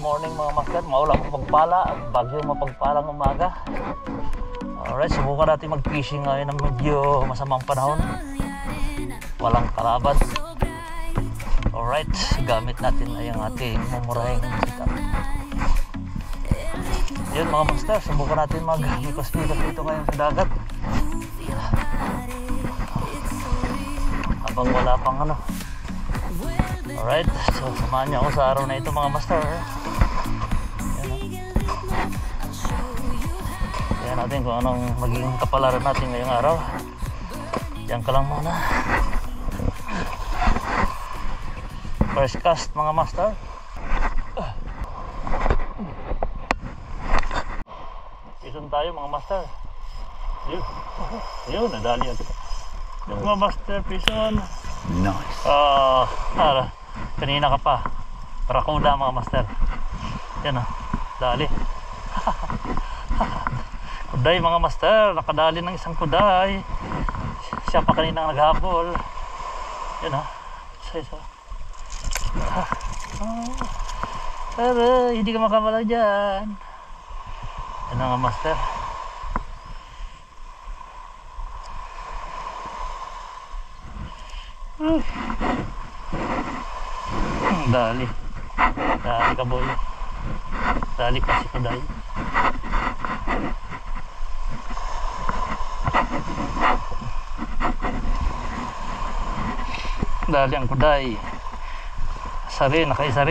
morning mga master, maulang mapagpala at bagyong mapagpalang umaga. Alright, subukan natin mag-fishing ngayon ng medyo masamang panahon. Walang kalaban. Alright, gamit natin ay ang ating mumurahing sikap. Yun mga master, subukan natin mag-lipas-lipas dito ngayon sa dagat. Habang wala pang ano. Alright, so samahan niyo ako sa araw na ito mga master. Tingnan natin kung anong magiging kapalaran natin ngayong araw. Diyan ka lang muna. First cast mga master. Pison tayo mga master. Yun, nadali ako. Mga master, pison. Nice. Kanina ka pa. Parakuda mga master. Yan o, dali. Kuday mga master, nakadali ng isang kuday. Siya pa kaninang naghabol. Yan o, isa-isa. Pero hindi ka makamala dyan. Yan mga master. Dali ka boy. Dali pa si kuday. Dali ang kuday. Nakaisa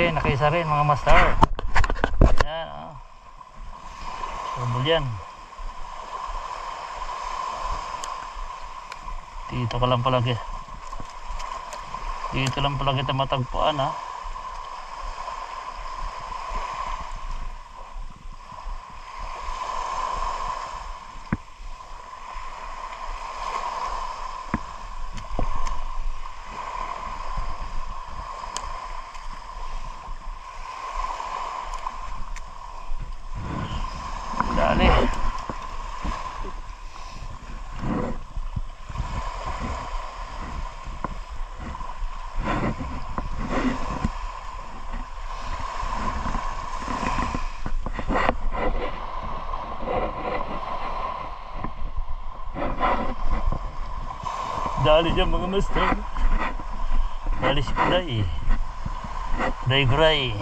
rin mga master. Yan oh. Subol yan. Dito ka lang palagi. Dito lang pala kita matagpuan ha. Dali. Dali dyan mga master. Dali si kuday. Kuday gray.